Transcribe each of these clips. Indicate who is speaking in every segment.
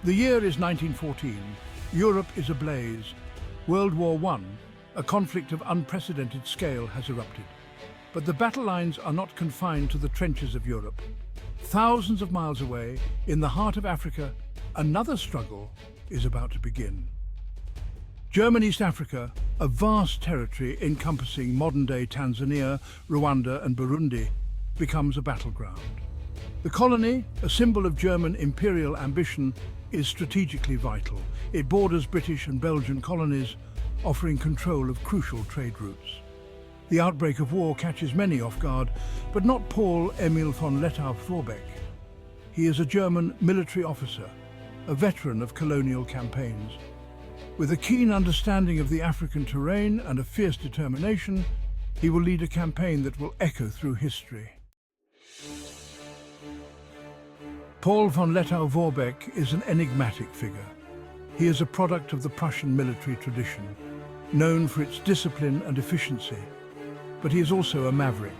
Speaker 1: The year is 1914. Europe is ablaze. World War I, a conflict of unprecedented scale, has erupted. But the battle lines are not confined to the trenches of Europe. Thousands of miles away, in the heart of Africa, another struggle is about to begin. German East Africa, a vast territory encompassing modern-day Tanzania, Rwanda and Burundi, becomes a battleground. The colony, a symbol of German imperial ambition, is strategically vital. It borders British and Belgian colonies, offering control of crucial trade routes. The outbreak of war catches many off guard, but not Paul Emil von Lettow-Vorbeck. He is a German military officer, a veteran of colonial campaigns. With a keen understanding of the African terrain and a fierce determination, he will lead a campaign that will echo through history. Paul von Lettow-Vorbeck is an enigmatic figure. He is a product of the Prussian military tradition, known for its discipline and efficiency. But he is also a maverick,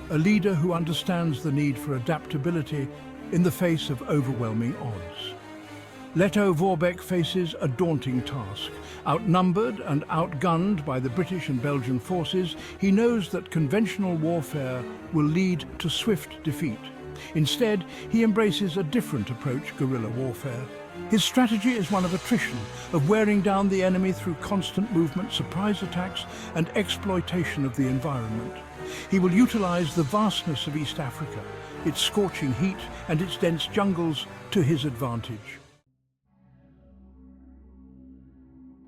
Speaker 1: a leader who understands the need for adaptability in the face of overwhelming odds. Lettow-Vorbeck faces a daunting task. Outnumbered and outgunned by the British and Belgian forces, he knows that conventional warfare will lead to swift defeat. Instead, he embraces a different approach: guerrilla warfare. His strategy is one of attrition, of wearing down the enemy through constant movement, surprise attacks, and exploitation of the environment. He will utilize the vastness of East Africa, its scorching heat and its dense jungles, to his advantage.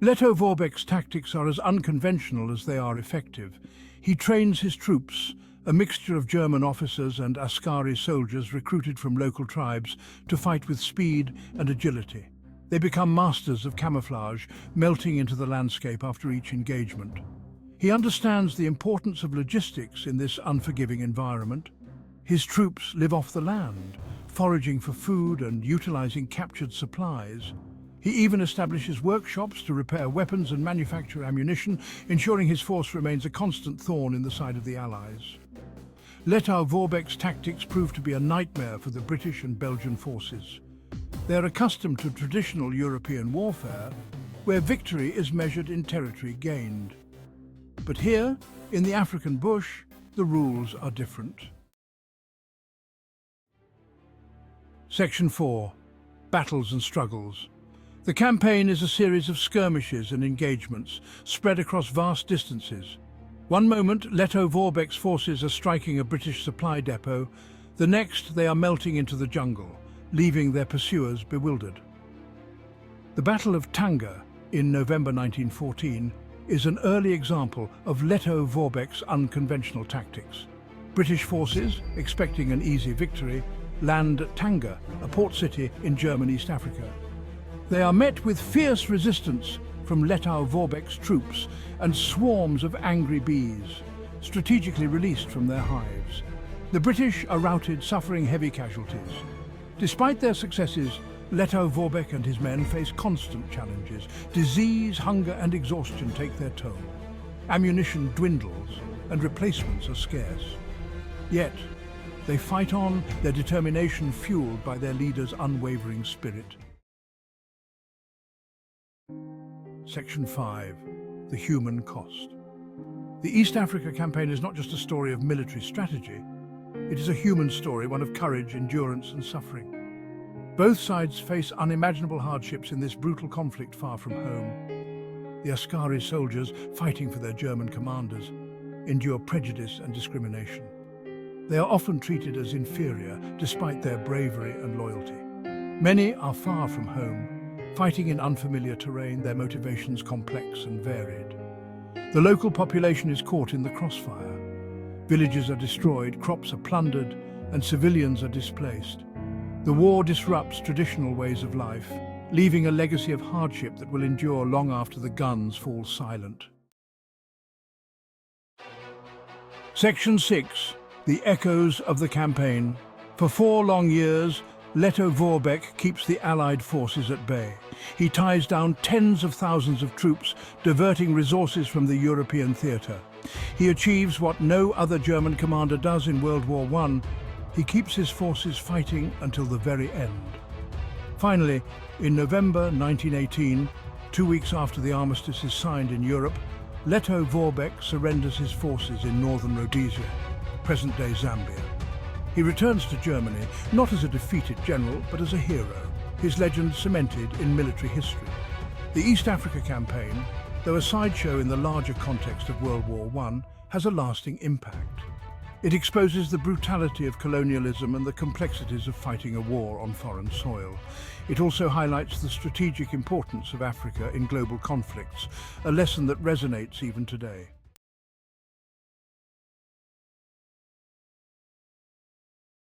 Speaker 1: Lettow-Vorbeck's tactics are as unconventional as they are effective. He trains his troops, a mixture of German officers and Askari soldiers recruited from local tribes, to fight with speed and agility. They become masters of camouflage, melting into the landscape after each engagement. He understands the importance of logistics in this unforgiving environment. His troops live off the land, foraging for food and utilizing captured supplies. He even establishes workshops to repair weapons and manufacture ammunition, ensuring his force remains a constant thorn in the side of the Allies. Lettow-Vorbeck's tactics prove to be a nightmare for the British and Belgian forces. They are accustomed to traditional European warfare, where victory is measured in territory gained. But here, in the African bush, the rules are different. Section 4. Battles and Struggles. The campaign is a series of skirmishes and engagements spread across vast distances. One moment, Lettow-Vorbeck's forces are striking a British supply depot. The next, they are melting into the jungle, leaving their pursuers bewildered. The Battle of Tanga in November 1914 is an early example of Lettow-Vorbeck's unconventional tactics. British forces, expecting an easy victory, land at Tanga, a port city in German East Africa. They are met with fierce resistance from Lettow-Vorbeck's troops and swarms of angry bees, strategically released from their hives. The British are routed, suffering heavy casualties. Despite their successes, Lettow-Vorbeck and his men face constant challenges. Disease, hunger and exhaustion take their toll. Ammunition dwindles and replacements are scarce. Yet, they fight on, their determination fueled by their leader's unwavering spirit. Section 5. The Human Cost. The East Africa campaign is not just a story of military strategy. It is a human story, one of courage, endurance and suffering. Both sides face unimaginable hardships in this brutal conflict far from home. The Askari soldiers, fighting for their German commanders, endure prejudice and discrimination. They are often treated as inferior, despite their bravery and loyalty. Many are far from home, fighting in unfamiliar terrain, their motivations complex and varied. The local population is caught in the crossfire. Villages are destroyed, crops are plundered, and civilians are displaced. The war disrupts traditional ways of life, leaving a legacy of hardship that will endure long after the guns fall silent. Section 6. The Echoes of the Campaign. For 4 long years, Lettow-Vorbeck keeps the Allied forces at bay. He ties down tens of thousands of troops, diverting resources from the European theatre. He achieves what no other German commander does in World War I. He keeps his forces fighting until the very end. Finally, in November 1918, 2 weeks after the armistice is signed in Europe, Lettow-Vorbeck surrenders his forces in northern Rhodesia, present-day Zambia. He returns to Germany not as a defeated general, but as a hero, his legend cemented in military history. The East Africa campaign, though a sideshow in the larger context of World War I, has a lasting impact. It exposes the brutality of colonialism and the complexities of fighting a war on foreign soil. It also highlights the strategic importance of Africa in global conflicts, a lesson that resonates even today.